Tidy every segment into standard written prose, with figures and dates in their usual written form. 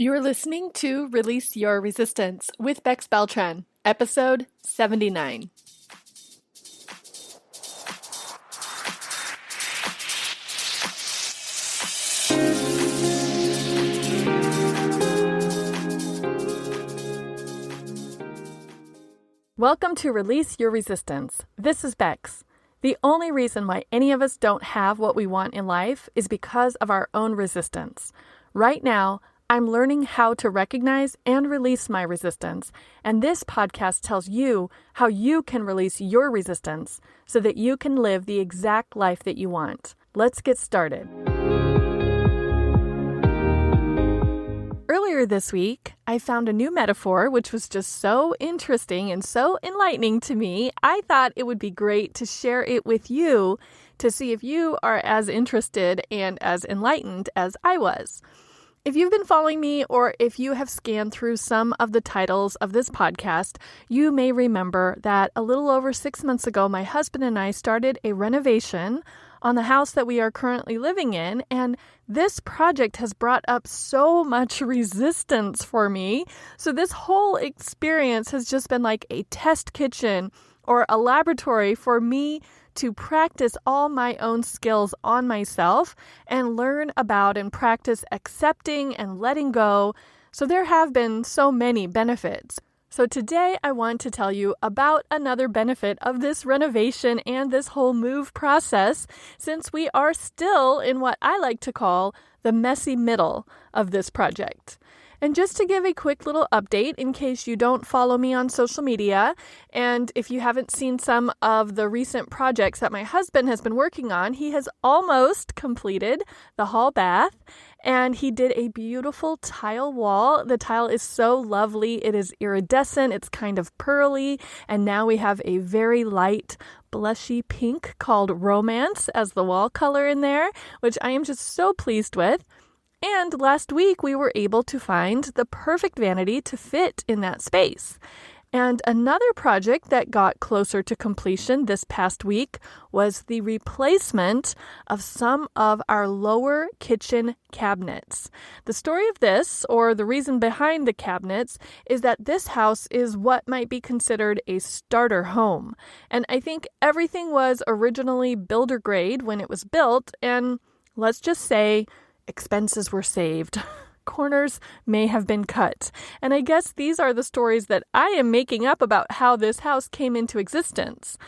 You're listening to Release Your Resistance with Bex Beltran, episode 79. Welcome to Release Your Resistance. This is Bex. The only reason why any of us don't have what we want in life is because of our own resistance. Right now, I'm learning how to recognize and release my resistance, and this podcast tells you how you can release your resistance so that you can live the exact life that you want. Let's get started. Earlier this week, I found a new metaphor which was just so interesting and so enlightening to me. I thought it would be great to share it with you to see if you are as interested and as enlightened as I was. If you've been following me or if you have scanned through some of the titles of this podcast, you may remember that a little over 6 months ago, my husband and I started a renovation on the house that we are currently living in, and this project has brought up so much resistance for me. So this whole experience has just been like a test kitchen or a laboratory for me to practice all my own skills on myself and learn about and practice accepting and letting go. So there have been so many benefits. So today I want to tell you about another benefit of this renovation and this whole move process, since we are still in what I like to call the messy middle of this project. And just to give a quick little update in case you don't follow me on social media, and if you haven't seen some of the recent projects that my husband has been working on, he has almost completed the hall bath, and he did a beautiful tile wall. The tile is so lovely. It is iridescent. It's kind of pearly, and now we have a very light blushy pink called Romance as the wall color in there, which I am just so pleased with. And last week, we were able to find the perfect vanity to fit in that space. And another project that got closer to completion this past week was the replacement of some of our lower kitchen cabinets. The story of this, or the reason behind the cabinets, is that this house is what might be considered a starter home. And I think everything was originally builder grade when it was built, and let's just say expenses were saved. Corners may have been cut. And I guess these are the stories that I am making up about how this house came into existence.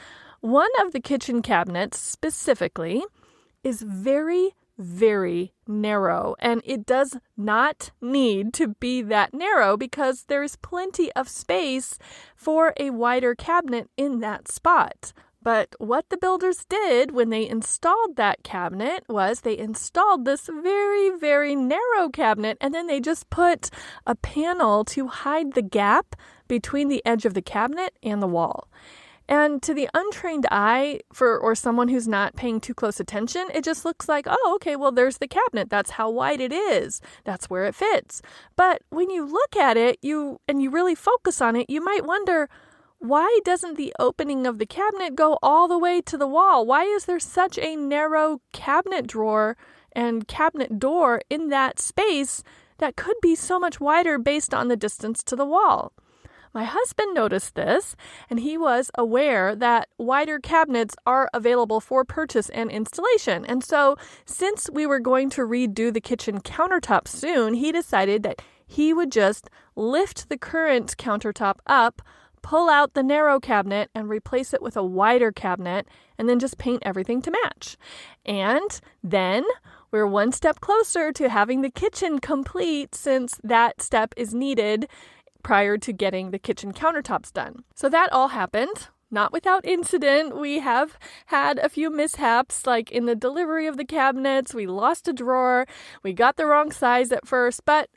One of the kitchen cabinets specifically is very, very narrow, and it does not need to be that narrow because there's plenty of space for a wider cabinet in that spot. But what the builders did when they installed that cabinet was they installed this very, very narrow cabinet, and then they just put a panel to hide the gap between the edge of the cabinet and the wall. And to the untrained eye, or someone who's not paying too close attention, it just looks like, oh, okay, well, there's the cabinet. That's how wide it is. That's where it fits. But when you look at it, you really focus on it, you might wonder, why doesn't the opening of the cabinet go all the way to the wall? Why is there such a narrow cabinet drawer and cabinet door in that space that could be so much wider based on the distance to the wall? My husband noticed this, and he was aware that wider cabinets are available for purchase and installation. And so, since we were going to redo the kitchen countertop soon, he decided that he would just lift the current countertop up, pull out the narrow cabinet and replace it with a wider cabinet, and then just paint everything to match. And then we're one step closer to having the kitchen complete, since that step is needed prior to getting the kitchen countertops done. So that all happened, not without incident. We have had a few mishaps, like in the delivery of the cabinets. We lost a drawer. We got the wrong size at first, but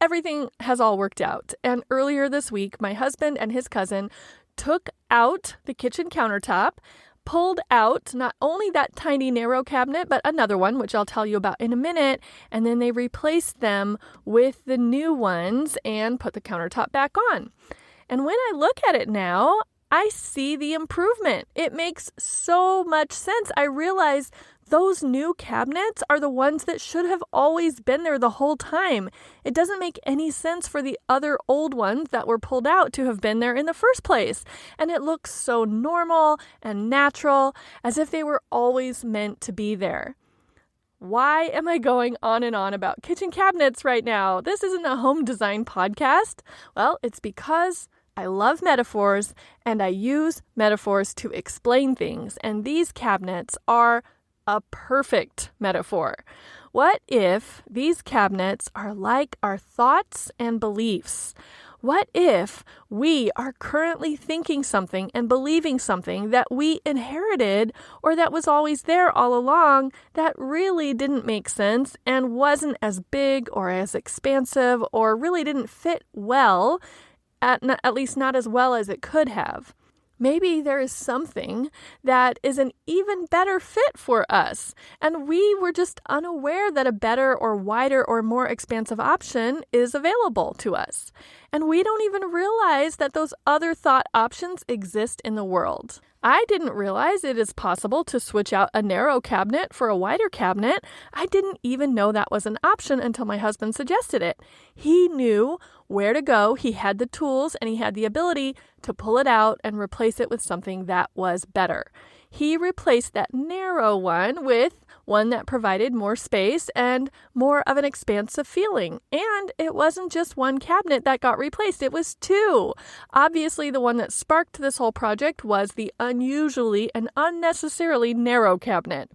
everything has all worked out. And earlier this week, my husband and his cousin took out the kitchen countertop, pulled out not only that tiny narrow cabinet, but another one, which I'll tell you about in a minute. And then they replaced them with the new ones and put the countertop back on. And when I look at it now, I see the improvement. It makes so much sense. I realize Those new cabinets are the ones that should have always been there the whole time. It doesn't make any sense for the other old ones that were pulled out to have been there in the first place. And it looks so normal and natural, as if they were always meant to be there. Why am I going on and on about kitchen cabinets right now? This isn't a home design podcast. Well, it's because I love metaphors and I use metaphors to explain things. And these cabinets are a perfect metaphor. What if these cabinets are like our thoughts and beliefs? What if we are currently thinking something and believing something that we inherited or that was always there all along that really didn't make sense and wasn't as big or as expansive or really didn't fit well, at least not as well as it could have? Maybe there is something that is an even better fit for us, and we were just unaware that a better or wider or more expansive option is available to us. And we don't even realize that those other thought options exist in the world. I didn't realize it is possible to switch out a narrow cabinet for a wider cabinet. I didn't even know that was an option until my husband suggested it. He knew where to go, he had the tools, and he had the ability to pull it out and replace it with something that was better. He replaced that narrow one with one that provided more space and more of an expansive feeling. And it wasn't just one cabinet that got replaced, it was two. Obviously, the one that sparked this whole project was the unusually and unnecessarily narrow cabinet.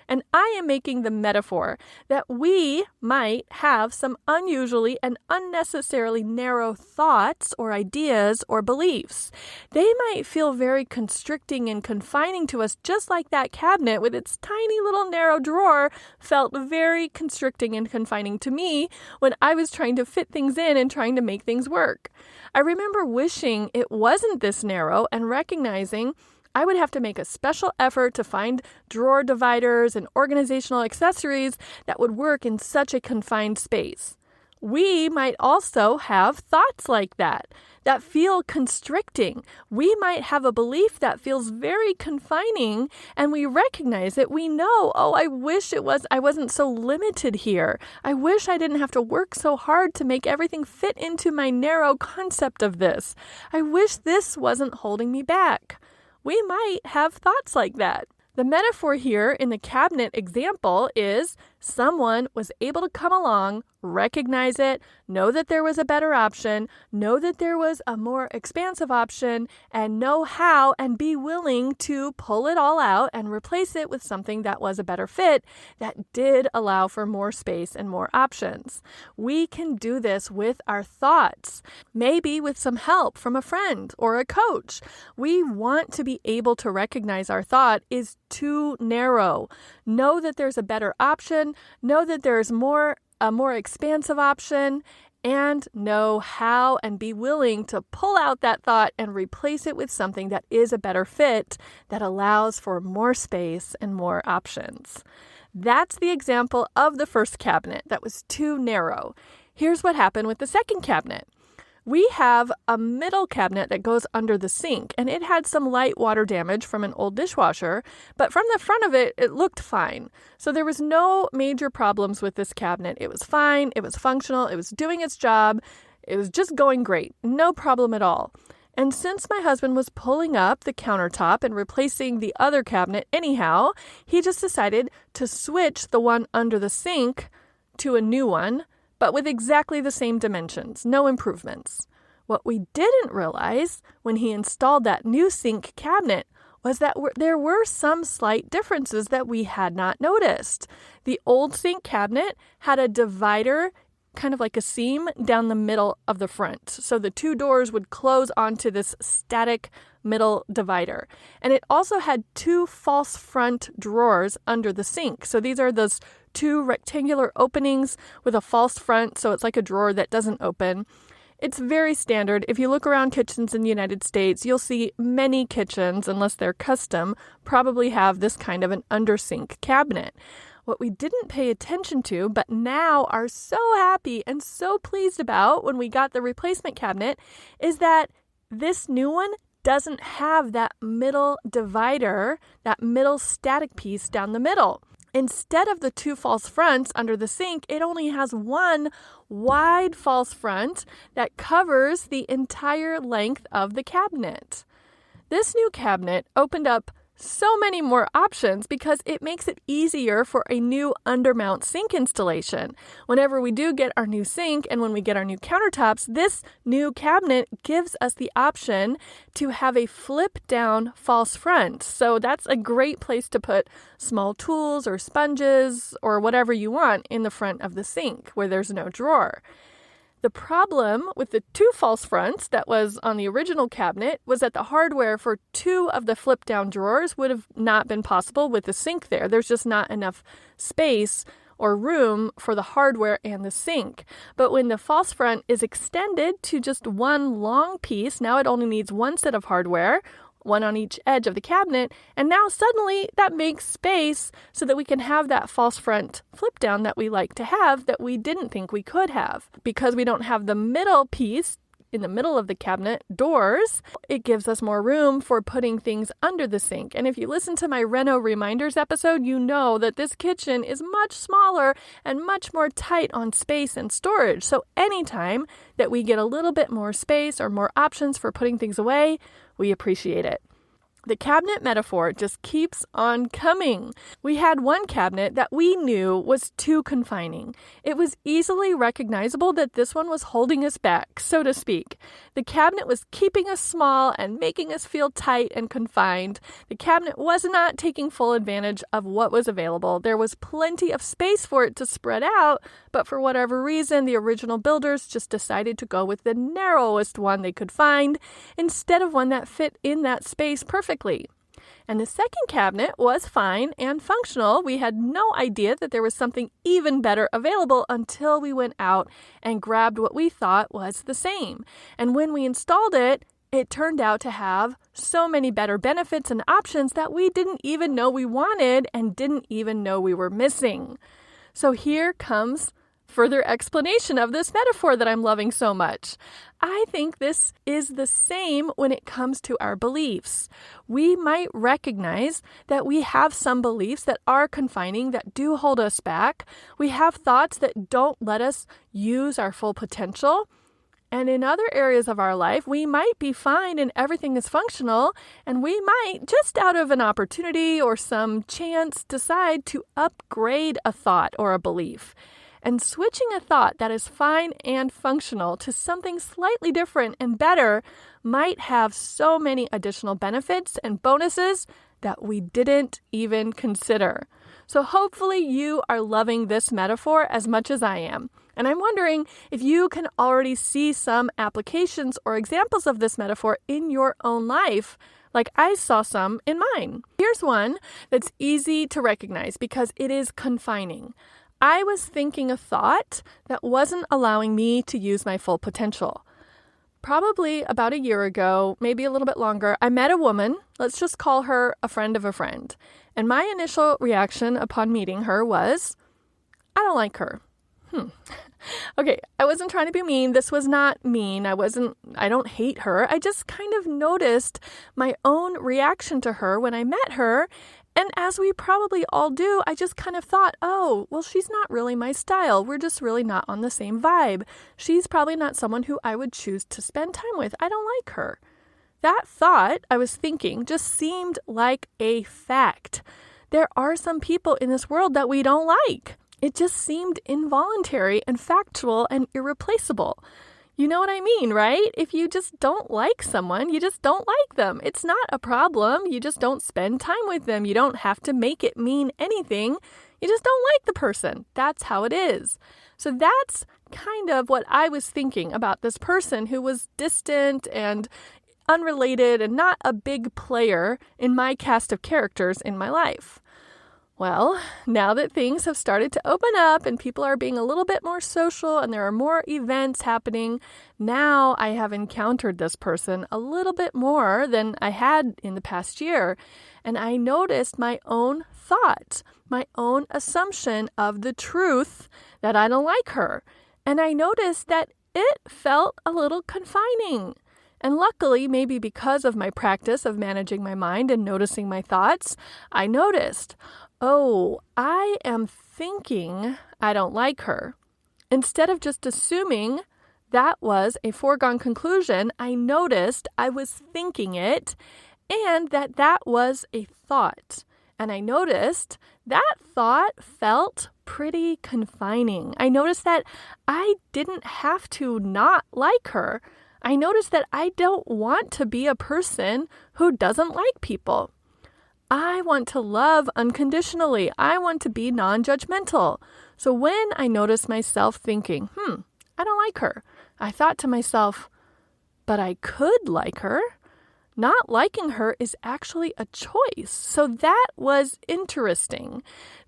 And I am making the metaphor that we might have some unusually and unnecessarily narrow thoughts or ideas or beliefs. They might feel very constricting and confining to us, just like that cabinet with its tiny little narrow drawer felt very constricting and confining to me when I was trying to fit things in and trying to make things work. I remember wishing it wasn't this narrow and recognizing I would have to make a special effort to find drawer dividers and organizational accessories that would work in such a confined space. We might also have thoughts like that feel constricting. We might have a belief that feels very confining, and we recognize it. We know, I wish I wasn't so limited here. I wish I didn't have to work so hard to make everything fit into my narrow concept of this. I wish this wasn't holding me back. We might have thoughts like that. The metaphor here in the cabinet example is someone was able to come along, recognize it, know that there was a better option, know that there was a more expansive option, and know how and be willing to pull it all out and replace it with something that was a better fit that did allow for more space and more options. We can do this with our thoughts, maybe with some help from a friend or a coach. We want to be able to recognize our thought is too narrow. Know that there's a better option, know that there's a more expansive option, and know how and be willing to pull out that thought and replace it with something that is a better fit that allows for more space and more options. That's the example of the first cabinet that was too narrow. Here's what happened with the second cabinet. We have a middle cabinet that goes under the sink, and it had some light water damage from an old dishwasher, but from the front of it, it looked fine. So there was no major problems with this cabinet. It was fine, it was functional, it was doing its job, it was just going great, no problem at all. And since my husband was pulling up the countertop and replacing the other cabinet anyhow, he just decided to switch the one under the sink to a new one, but with exactly the same dimensions, no improvements. What we didn't realize when he installed that new sink cabinet was that there were some slight differences that we had not noticed. The old sink cabinet had a divider, kind of like a seam, down the middle of the front. So the two doors would close onto this static middle divider. And it also had two false front drawers under the sink. So these are those two rectangular openings with a false front, so it's like a drawer that doesn't open. It's very standard. If you look around kitchens in the United States, you'll see many kitchens, unless they're custom, probably have this kind of an undersink cabinet. What we didn't pay attention to, but now are so happy and so pleased about when we got the replacement cabinet, is that this new one doesn't have that middle divider, that middle static piece down the middle. Instead of the 2 false fronts under the sink, it only has 1 wide false front that covers the entire length of the cabinet. This new cabinet opened up so many more options because it makes it easier for a new undermount sink installation. Whenever we do get our new sink and when we get our new countertops, this new cabinet gives us the option to have a flip down false front. So that's a great place to put small tools or sponges or whatever you want in the front of the sink where there's no drawer. The problem with the 2 false fronts that was on the original cabinet was that the hardware for 2 of the flip-down drawers would have not been possible with the sink there. There's just not enough space or room for the hardware and the sink. But when the false front is extended to just 1 long piece, now it only needs 1 set of hardware, 1 on each edge of the cabinet, and now suddenly that makes space so that we can have that false front flip down that we like to have that we didn't think we could have. Because we don't have the middle piece in the middle of the cabinet doors, it gives us more room for putting things under the sink. And if you listen to my Reno Reminders episode, you know that this kitchen is much smaller and much more tight on space and storage. So anytime that we get a little bit more space or more options for putting things away, we appreciate it. The cabinet metaphor just keeps on coming. We had one cabinet that we knew was too confining. It was easily recognizable that this one was holding us back, so to speak. The cabinet was keeping us small and making us feel tight and confined. The cabinet was not taking full advantage of what was available. There was plenty of space for it to spread out, but for whatever reason, the original builders just decided to go with the narrowest one they could find instead of one that fit in that space perfectly. And the second cabinet was fine and functional. We had no idea that there was something even better available until we went out and grabbed what we thought was the same. And when we installed it, it turned out to have so many better benefits and options that we didn't even know we wanted and didn't even know we were missing. So here comes further explanation of this metaphor that I'm loving so much. I think this is the same when it comes to our beliefs. We might recognize that we have some beliefs that are confining, that do hold us back. We have thoughts that don't let us use our full potential. And in other areas of our life, we might be fine and everything is functional, and we might, just out of an opportunity or some chance, decide to upgrade a thought or a belief. And switching a thought that is fine and functional to something slightly different and better might have so many additional benefits and bonuses that we didn't even consider. So hopefully you are loving this metaphor as much as I am. And I'm wondering if you can already see some applications or examples of this metaphor in your own life, like I saw some in mine. Here's one that's easy to recognize because it is confining. I was thinking a thought that wasn't allowing me to use my full potential. Probably about a year ago, maybe a little bit longer, I met a woman, let's just call her a friend of a friend. And my initial reaction upon meeting her was, I don't like her. Okay, I wasn't trying to be mean. This was not mean. I don't hate her. I just kind of noticed my own reaction to her when I met her. And as we probably all do, I just kind of thought, oh, well, she's not really my style. We're just really not on the same vibe. She's probably not someone who I would choose to spend time with. I don't like her. That thought I was thinking just seemed like a fact. There are some people in this world that we don't like. It just seemed involuntary and factual and irreplaceable. You know what I mean, right? If you just don't like someone, you just don't like them. It's not a problem. You just don't spend time with them. You don't have to make it mean anything. You just don't like the person. That's how it is. So that's kind of what I was thinking about this person who was distant and unrelated and not a big player in my cast of characters in my life. Well, now that things have started to open up and people are being a little bit more social and there are more events happening, now I have encountered this person a little bit more than I had in the past year. And I noticed my own thought, my own assumption of the truth that I don't like her. And I noticed that it felt a little confining. And luckily, maybe because of my practice of managing my mind and noticing my thoughts, I noticed, oh, I am thinking I don't like her. Instead of just assuming that was a foregone conclusion, I noticed I was thinking it and that was a thought. And I noticed that thought felt pretty confining. I noticed that I didn't have to not like her. I noticed that I don't want to be a person who doesn't like people. I want to love unconditionally. I want to be non-judgmental. So when I noticed myself thinking, I don't like her, I thought to myself, but I could like her. Not liking her is actually a choice. So that was interesting.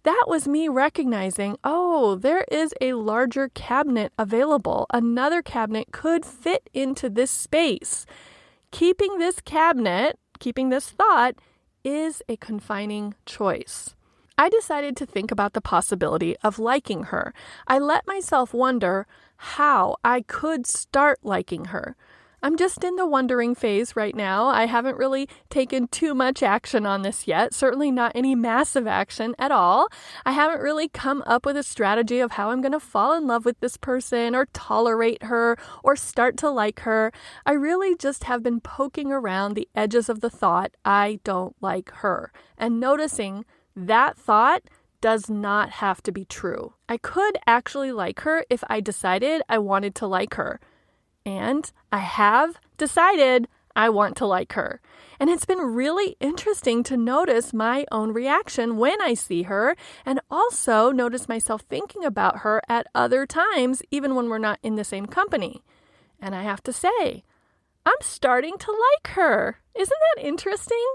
That was me recognizing, oh, there is a larger cabinet available. Another cabinet could fit into this space. Keeping this cabinet, keeping this thought, is a confining choice. I decided to think about the possibility of liking her. I let myself wonder how I could start liking her. I'm just in the wondering phase right now. I haven't really taken too much action on this yet, certainly not any massive action at all. I haven't really come up with a strategy of how I'm going to fall in love with this person or tolerate her or start to like her. I really just have been poking around the edges of the thought, I don't like her, and noticing that thought does not have to be true. I could actually like her if I decided I wanted to like her. And I have decided I want to like her. And it's been really interesting to notice my own reaction when I see her and also notice myself thinking about her at other times, even when we're not in the same company. And I have to say, I'm starting to like her. Isn't that interesting?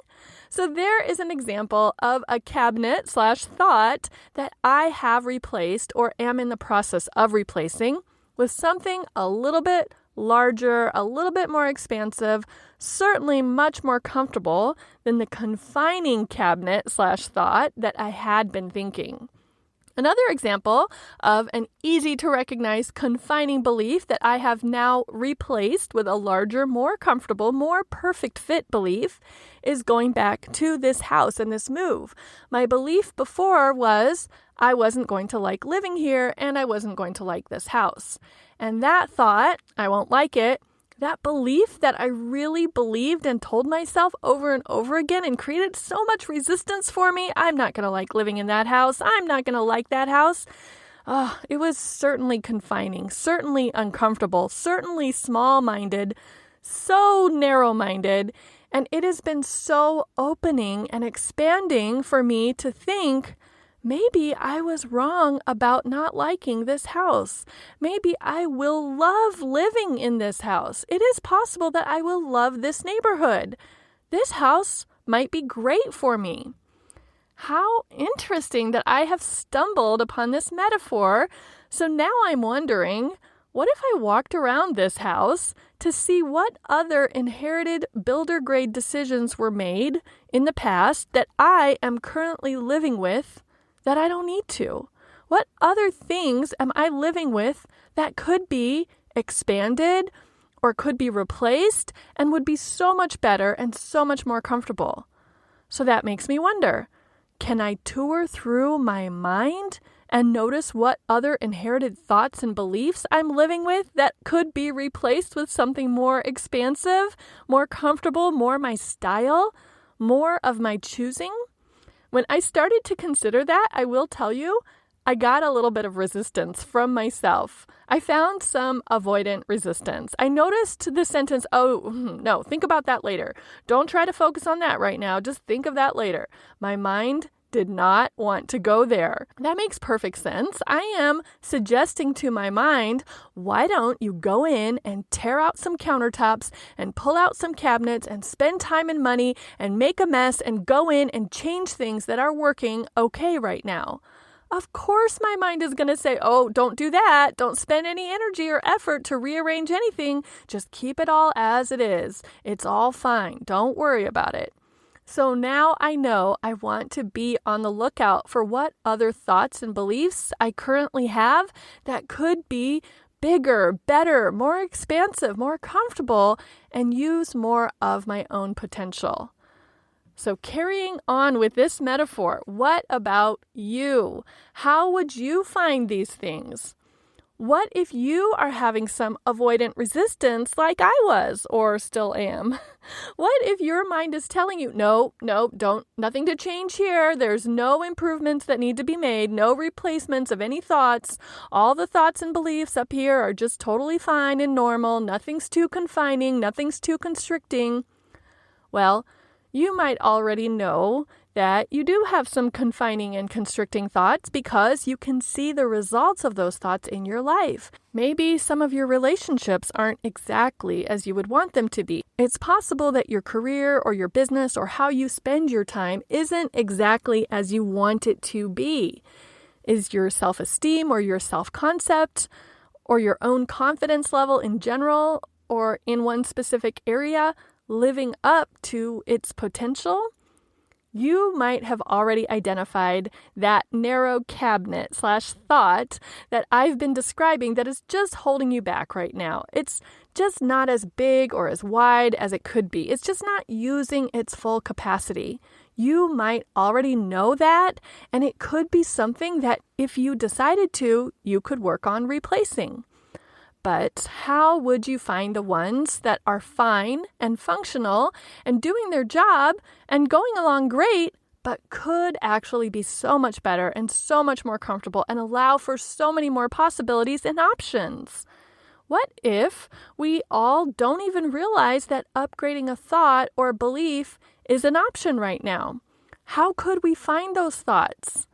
So there is an example of a cabinet/thought that I have replaced or am in the process of replacing with something a little bit larger, a little bit more expansive, certainly much more comfortable than the confining cabinet/thought that I had been thinking. Another example of an easy to recognize confining belief that I have now replaced with a larger, more comfortable, more perfect fit belief is going back to this house and this move. My belief before was I wasn't going to like living here and I wasn't going to like this house. And that thought, I won't like it, that belief that I really believed and told myself over and over again and created so much resistance for me, I'm not going to like living in that house, I'm not going to like that house. It was certainly confining, certainly uncomfortable, certainly small-minded, so narrow-minded, and it has been so opening and expanding for me to think, maybe I was wrong about not liking this house. Maybe I will love living in this house. It is possible that I will love this neighborhood. This house might be great for me. How interesting that I have stumbled upon this metaphor. So now I'm wondering, what if I walked around this house to see what other inherited builder grade decisions were made in the past that I am currently living with that I don't need to? What other things am I living with that could be expanded or could be replaced and would be so much better and so much more comfortable? So that makes me wonder, can I tour through my mind and notice what other inherited thoughts and beliefs I'm living with that could be replaced with something more expansive, more comfortable, more my style, more of my choosing? When I started to consider that, I will tell you, I got a little bit of resistance from myself. I found some avoidant resistance. I noticed the sentence, oh, no, think about that later. Don't try to focus on that right now. Just think of that later. My mind did not want to go there. That makes perfect sense. I am suggesting to my mind, why don't you go in and tear out some countertops and pull out some cabinets and spend time and money and make a mess and go in and change things that are working okay right now. Of course my mind is going to say, oh, don't do that. Don't spend any energy or effort to rearrange anything. Just keep it all as it is. It's all fine. Don't worry about it. So now I know I want to be on the lookout for what other thoughts and beliefs I currently have that could be bigger, better, more expansive, more comfortable, and use more of my own potential. So carrying on with this metaphor, what about you? How would you find these things? What if you are having some avoidant resistance like I was or still am? What if your mind is telling you, no, don't, nothing to change here. There's no improvements that need to be made, no replacements of any thoughts. All the thoughts and beliefs up here are just totally fine and normal. Nothing's too confining, nothing's too constricting. Well, you might already know that you do have some confining and constricting thoughts because you can see the results of those thoughts in your life. Maybe some of your relationships aren't exactly as you would want them to be. It's possible that your career or your business or how you spend your time isn't exactly as you want it to be. Is your self-esteem or your self-concept or your own confidence level in general or in one specific area living up to its potential? You might have already identified that narrow cabinet/thought that I've been describing that is just holding you back right now. It's just not as big or as wide as it could be. It's just not using its full capacity. You might already know that, and it could be something that if you decided to, you could work on replacing. But how would you find the ones that are fine and functional and doing their job and going along great, but could actually be so much better and so much more comfortable and allow for so many more possibilities and options? What if we all don't even realize that upgrading a thought or belief is an option right now? How could we find those thoughts?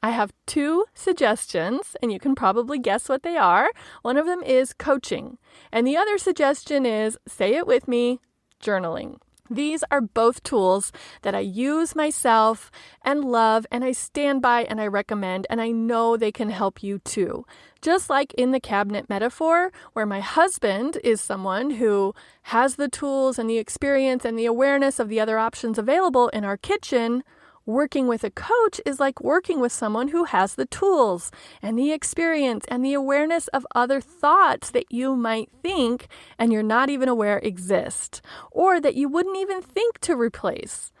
I have 2 suggestions, and you can probably guess what they are. One of them is coaching, and the other suggestion is, say it with me, journaling. These are both tools that I use myself and love, and I stand by and I recommend, and I know they can help you too. Just like in the cabinet metaphor, where my husband is someone who has the tools and the experience and the awareness of the other options available in our kitchen, working with a coach is like working with someone who has the tools and the experience and the awareness of other thoughts that you might think and you're not even aware exist, or that you wouldn't even think to replace.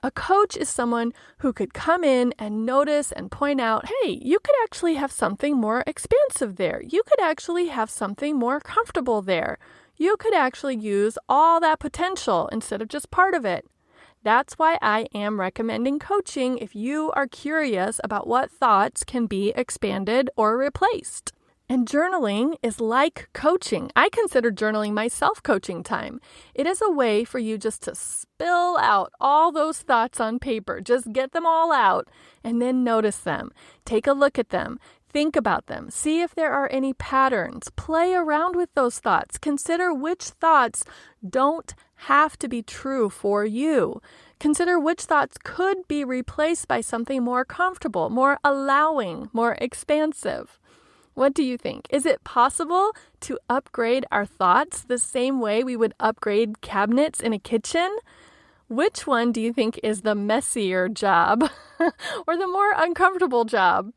A coach is someone who could come in and notice and point out, hey, you could actually have something more expansive there. You could actually have something more comfortable there. You could actually use all that potential instead of just part of it. That's why I am recommending coaching if you are curious about what thoughts can be expanded or replaced. And journaling is like coaching. I consider journaling my self-coaching time. It is a way for you just to spill out all those thoughts on paper. Just get them all out and then notice them. Take a look at them. Think about them. See if there are any patterns. Play around with those thoughts. Consider which thoughts don't have to be true for you. Consider which thoughts could be replaced by something more comfortable, more allowing, more expansive. What do you think? Is it possible to upgrade our thoughts the same way we would upgrade cabinets in a kitchen? Which one do you think is the messier job or the more uncomfortable job?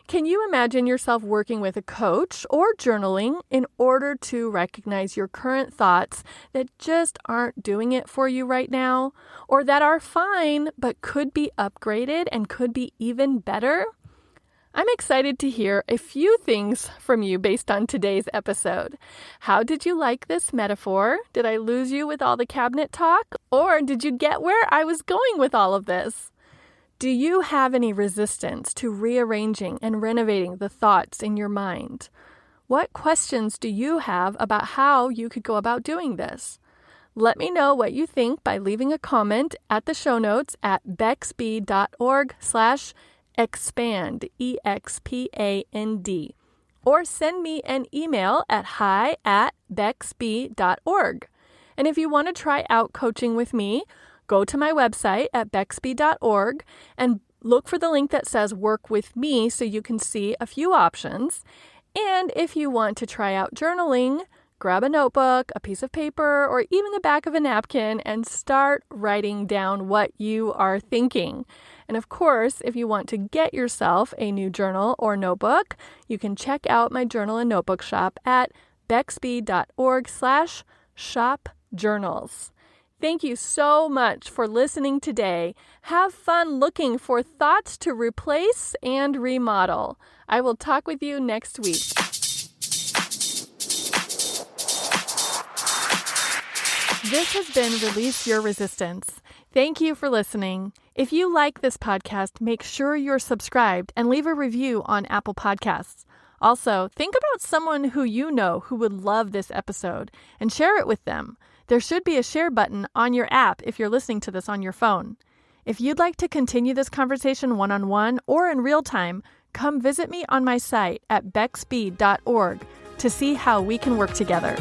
Can you imagine yourself working with a coach or journaling in order to recognize your current thoughts that just aren't doing it for you right now, or that are fine but could be upgraded and could be even better? I'm excited to hear a few things from you based on today's episode. How did you like this metaphor? Did I lose you with all the cabinet talk? Or did you get where I was going with all of this? Do you have any resistance to rearranging and renovating the thoughts in your mind? What questions do you have about how you could go about doing this? Let me know what you think by leaving a comment at the show notes at bexb.org/expand, EXPAND, or send me an email at hi@bexb.org. And if you want to try out coaching with me, go to my website at bexb.org and look for the link that says Work With Me so you can see a few options. And if you want to try out journaling, grab a notebook, a piece of paper, or even the back of a napkin and start writing down what you are thinking. And of course, if you want to get yourself a new journal or notebook, you can check out my journal and notebook shop at bexb.org/shop journals. Thank you so much for listening today. Have fun looking for thoughts to replace and remodel. I will talk with you next week. This has been Release Your Resistance. Thank you for listening. If you like this podcast, make sure you're subscribed and leave a review on Apple Podcasts. Also, think about someone who you know who would love this episode and share it with them. There should be a share button on your app if you're listening to this on your phone. If you'd like to continue this conversation one-on-one or in real time, come visit me on my site at bexb.org to see how we can work together.